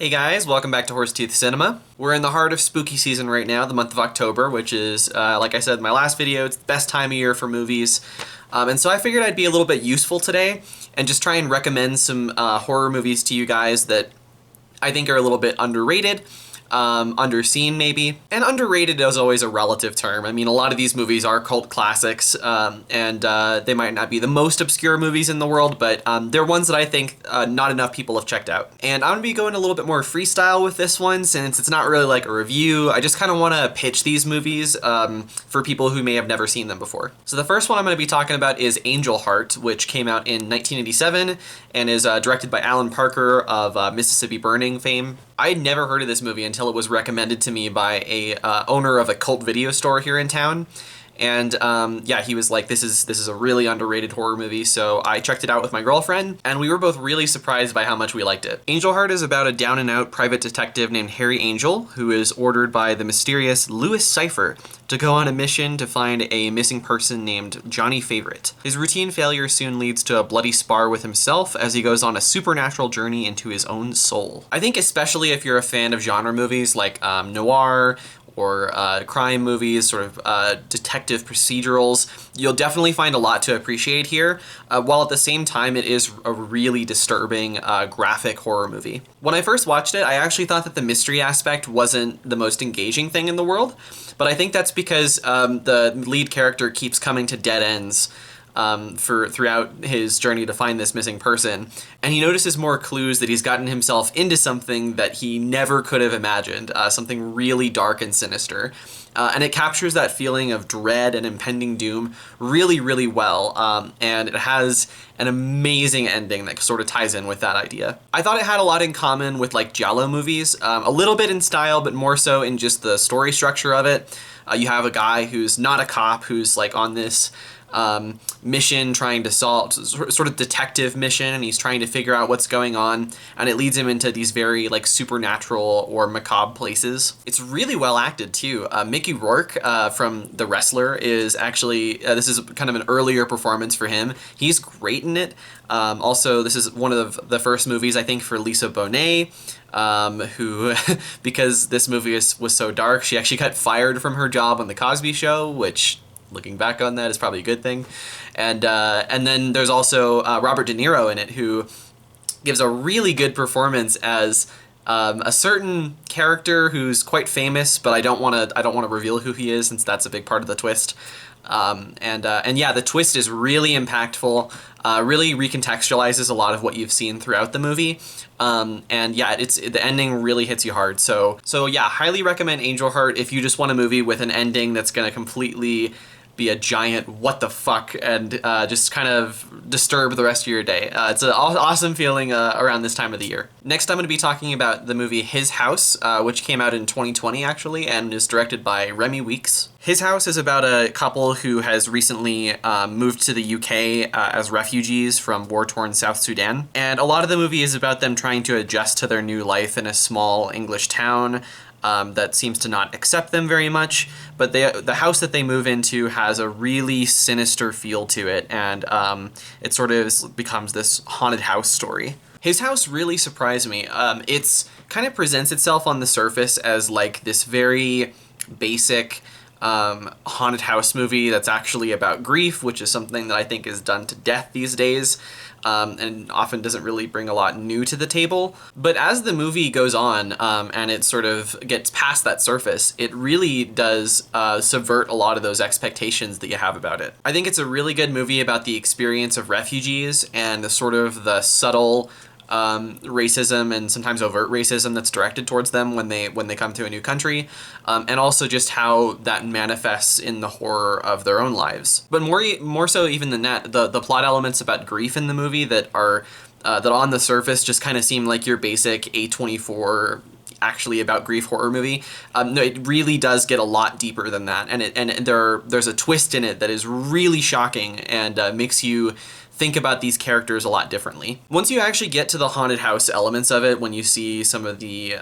Hey guys, welcome back to Horsetooth Cinema. We're in the heart of spooky season right now, the month of October, which is, like I said in my last video, it's the best time of year for movies. And so I figured I'd be a little bit useful today and just try and recommend some horror movies to you guys that I think are a little bit underrated. Underseen maybe. And underrated is always a relative term. I mean, a lot of these movies are cult classics, and they might not be the most obscure movies in the world, but they're ones that I think not enough people have checked out. And I'm gonna be going a little bit more freestyle with this one, since it's not really like a review. I just kind of want to pitch these movies for people who may have never seen them before. So the first one I'm going to be talking about is Angelheart, which came out in 1987 and is directed by Alan Parker of Mississippi Burning fame. I had never heard of this movie until it was recommended to me by a owner of a cult video store here in town. And yeah, he was like, this is a really underrated horror movie, so I checked it out with my girlfriend, and we were both really surprised by how much we liked it. Angelheart is about a down-and-out private detective named Harry Angel, who is ordered by the mysterious Louis Cypher to go on a mission to find a missing person named Johnny Favorite. His routine failure soon leads to a bloody spar with himself as he goes on a supernatural journey into his own soul. I think especially if you're a fan of genre movies like noir, or crime movies, sort of detective procedurals, you'll definitely find a lot to appreciate here, while at the same time it is a really disturbing, graphic horror movie. When I first watched it, I actually thought that the mystery aspect wasn't the most engaging thing in the world, but I think that's because the lead character keeps coming to dead ends throughout his journey to find this missing person. And he notices more clues that he's gotten himself into something that he never could have imagined, something really dark and sinister. And it captures that feeling of dread and impending doom really, really well. And it has an amazing ending that sort of ties in with that idea. I thought it had a lot in common with like Giallo movies, a little bit in style, but more so in just the story structure of it. You have a guy who's not a cop, who's like on this mission trying to solve, sort of detective mission, and he's trying to figure out what's going on, and it leads him into these very like supernatural or macabre places. It's really well acted too. Mickey Rourke from The Wrestler is actually, this is kind of an earlier performance for him. He's great in it. Also, this is one of the first movies I think for Lisa Bonet, who, because this movie was so dark, she actually got fired from her job on The Cosby Show, which, looking back on that, is probably a good thing. And then there's also Robert De Niro in it, who gives a really good performance as a certain character who's quite famous, but I don't want to reveal who he is, since that's a big part of the twist. And yeah, the twist is really impactful, really recontextualizes a lot of what you've seen throughout the movie. And yeah, the ending really hits you hard. So yeah, highly recommend Angelheart if you just want a movie with an ending that's gonna completely be a giant what the fuck and just kind of disturb the rest of your day. It's an awesome feeling around this time of the year. Next, I'm going to be talking about the movie His House, which came out in 2020 actually, and is directed by Remy Weeks. His House is about a couple who has recently moved to the UK as refugees from war-torn South Sudan. And a lot of the movie is about them trying to adjust to their new life in a small English town that seems to not accept them very much, but the house that they move into has a really sinister feel to it, and it sort of becomes this haunted house story. His House really surprised me. It's kind of presents itself on the surface as like this very basic haunted house movie that's actually about grief, which is something that I think is done to death these days. And often doesn't really bring a lot new to the table. But as the movie goes on, and it sort of gets past that surface, it really does subvert a lot of those expectations that you have about it. I think it's a really good movie about the experience of refugees and the sort of the subtle racism and sometimes overt racism that's directed towards them when they come to a new country, and also just how that manifests in the horror of their own lives. But more so even than that, the plot elements about grief in the movie that are that on the surface just kind of seem like your basic A24 actually about grief horror movie. No, it really does get a lot deeper than that, and there's a twist in it that is really shocking and makes you think about these characters a lot differently. Once you actually get to the haunted house elements of it, when you see some of the,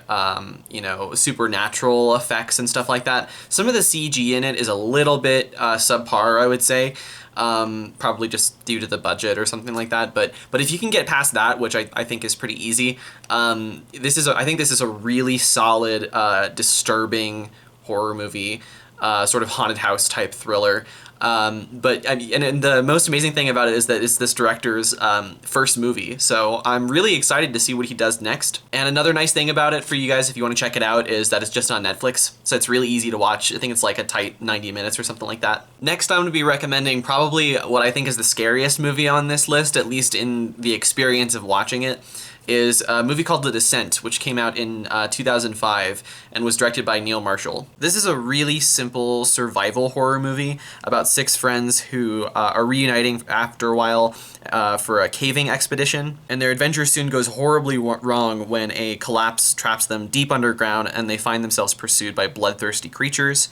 you know, supernatural effects and stuff like that, some of the CG in it is a little bit subpar, I would say. Probably just due to the budget or something like that. But if you can get past that, which I think is pretty easy, I think this is a really solid, disturbing horror movie, sort of haunted house type thriller. But and the most amazing thing about it is that it's this director's first movie, so I'm really excited to see what he does next. And another nice thing about it for you guys, if you want to check it out, is that it's just on Netflix, so it's really easy to watch. I think it's like a tight 90 minutes or something like that. Next, I'm going to be recommending probably what I think is the scariest movie on this list, at least in the experience of watching it, is a movie called The Descent, which came out in 2005 and was directed by Neil Marshall. This is a really simple survival horror movie about 6 friends who are reuniting after a while for a caving expedition, and their adventure soon goes horribly wrong when a collapse traps them deep underground and they find themselves pursued by bloodthirsty creatures.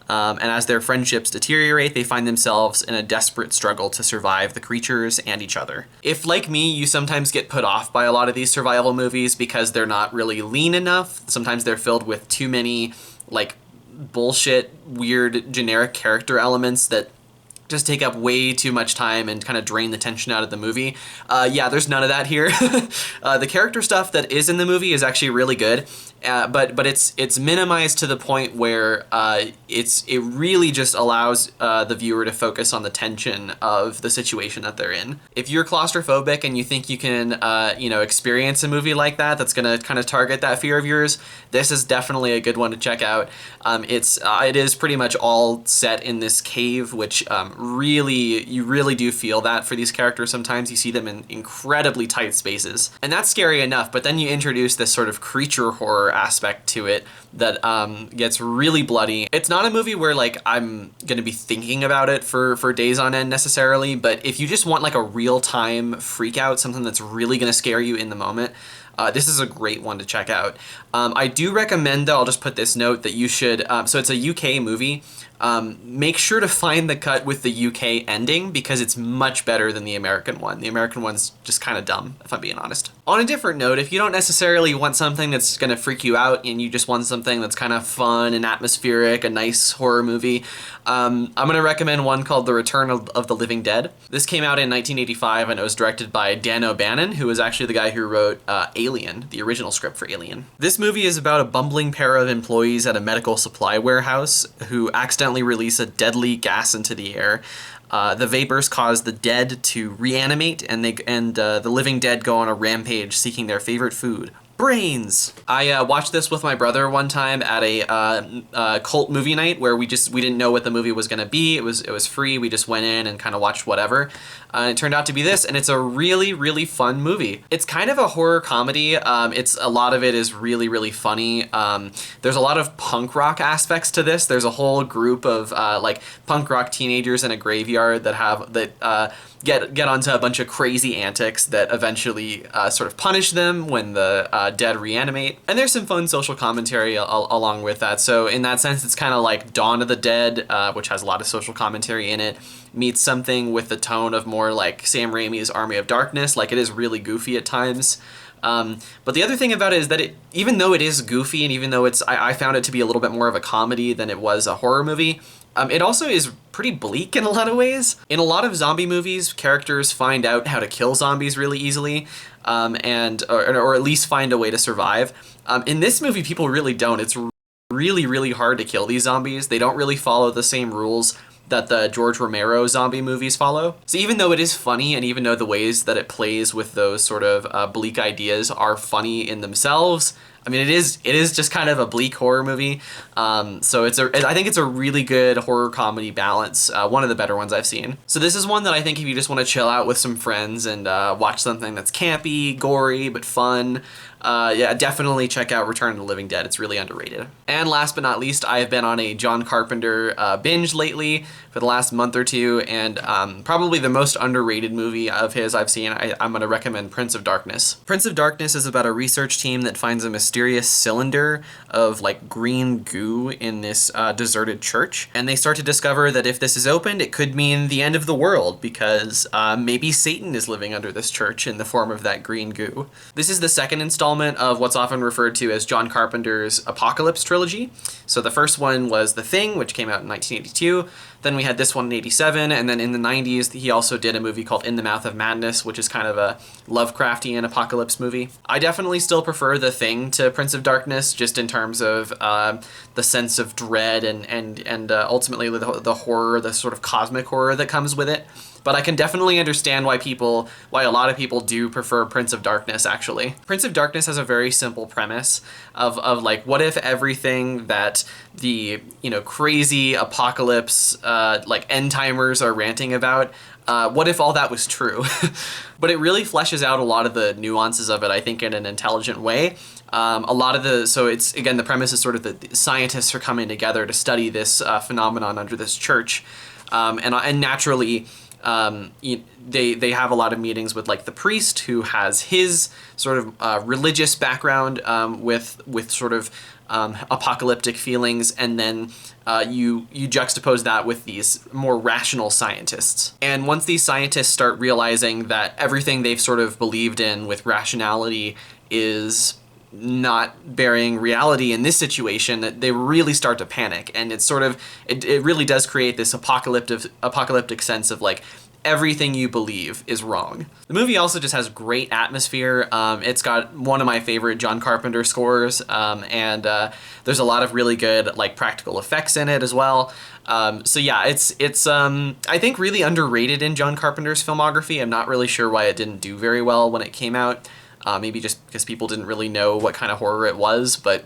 And as their friendships deteriorate, they find themselves in a desperate struggle to survive the creatures and each other. If, like me, you sometimes get put off by a lot of these survival movies because they're not really lean enough, sometimes they're filled with too many, like, bullshit, weird, generic character elements that just take up way too much time and kind of drain the tension out of the movie. Yeah, there's none of that here. The character stuff that is in the movie is actually really good, but it's minimized to the point where it really just allows the viewer to focus on the tension of the situation that they're in. If you're claustrophobic and you think you can you know, experience a movie like that that's gonna kind of target that fear of yours, this is definitely a good one to check out. It is pretty much all set in this cave, which you really do feel that for these characters. Sometimes you see them in incredibly tight spaces, and that's scary enough, but then you introduce this sort of creature horror aspect to it that gets really bloody. It's not a movie where, like, I'm gonna be thinking about it for days on end necessarily, but if you just want like a real-time freak out, something that's really gonna scare you in the moment, this is a great one to check out. I do recommend, though, I'll just put this note, that you should, so it's a UK movie, make sure to find the cut with the UK ending, because it's much better than the American one. The American one's just kind of dumb, if I'm being honest. On a different note, if you don't necessarily want something that's gonna freak you out and you just want something that's kind of fun and atmospheric, a nice horror movie, I'm gonna recommend one called The Return of the Living Dead. This came out in 1985 and it was directed by Dan O'Bannon, who was actually the guy who wrote Alien, the original script for Alien. This movie is about a bumbling pair of employees at a medical supply warehouse who accidentally release a deadly gas into the air. The vapors cause the dead to reanimate, and the living dead go on a rampage seeking their favorite food: brains. I watched this with my brother one time at a cult movie night where we didn't know what the movie was gonna be. It was free. We just went in and kind of watched whatever. It turned out to be this, and it's a really, really fun movie. It's kind of a horror comedy. A lot of it is really, really funny. There's a lot of punk rock aspects to this. There's a whole group of like punk rock teenagers in a graveyard that get onto a bunch of crazy antics that eventually sort of punish them when the dead reanimate. And there's some fun social commentary along with that. So in that sense, it's kind of like Dawn of the Dead, which has a lot of social commentary in it, meets something with the tone of more like Sam Raimi's Army of Darkness. Like, it is really goofy at times. But the other thing about it is that even though it is goofy and even though I found it to be a little bit more of a comedy than it was a horror movie, it also is pretty bleak in a lot of ways. In a lot of zombie movies, characters find out how to kill zombies really easily, or at least find a way to survive. In this movie, people really don't. It's really, really hard to kill these zombies. They don't really follow the same rules that the George Romero zombie movies follow. So even though it is funny, and even though the ways that it plays with those sort of bleak ideas are funny in themselves, I mean, it is just kind of a bleak horror movie. So I think it's a really good horror comedy balance. One of the better ones I've seen. So this is one that I think if you just want to chill out with some friends and watch something that's campy, gory, but fun, yeah, definitely check out Return of the Living Dead. It's really underrated. And last but not least, I have been on a John Carpenter binge lately for the last month or two, and probably the most underrated movie of his I've seen. I'm going to recommend Prince of Darkness. Prince of Darkness is about a research team that finds a mysterious cylinder of like green goo in this deserted church, and they start to discover that if this is opened, it could mean the end of the world, because maybe Satan is living under this church in the form of that green goo. This is the second installment of what's often referred to as John Carpenter's Apocalypse Trilogy. So the first one was The Thing, which came out in 1982. Then we had this one in 87, and then in the 90s, he also did a movie called In the Mouth of Madness, which is kind of a Lovecraftian apocalypse movie. I definitely still prefer The Thing to Prince of Darkness, just in terms of the sense of dread and ultimately the horror, the sort of cosmic horror that comes with it. But I can definitely understand why a lot of people do prefer Prince of Darkness, actually. Prince of Darkness has a very simple premise of like, what if everything that the, crazy apocalypse, like end-timers are ranting about, what if all that was true? But it really fleshes out a lot of the nuances of it, I think, in an intelligent way. So it's, again, the premise is sort of the scientists are coming together to study this phenomenon under this church. And naturally, they have a lot of meetings with like the priest, who has his sort of religious background with sort of apocalyptic feelings, and then you juxtapose that with these more rational scientists. And once these scientists start realizing that everything they've sort of believed in with rationality is not bearing reality in this situation, that they really start to panic. And it's sort of, it really does create this apocalyptic sense of like, everything you believe is wrong. The movie also just has great atmosphere. It's got one of my favorite John Carpenter scores, and there's a lot of really good like practical effects in it as well. So yeah, it's I think really underrated in John Carpenter's filmography. I'm not really sure why it didn't do very well when it came out. Maybe just because people didn't really know what kind of horror it was, but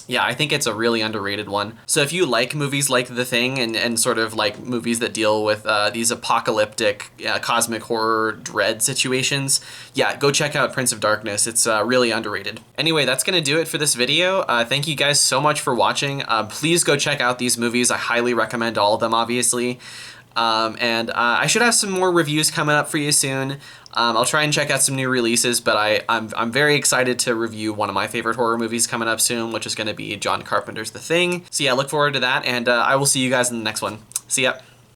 yeah, I think it's a really underrated one. So if you like movies like The Thing and sort of like movies that deal with these apocalyptic cosmic horror dread situations, yeah, go check out Prince of Darkness. It's really underrated. Anyway, that's gonna do it for this video. Thank you guys so much for watching. Please go check out these movies. I highly recommend all of them, obviously. And I should have some more reviews coming up for you soon. I'll try and check out some new releases, but I'm very excited to review one of my favorite horror movies coming up soon, which is going to be John Carpenter's The Thing. So yeah, look forward to that, and I will see you guys in the next one. See ya.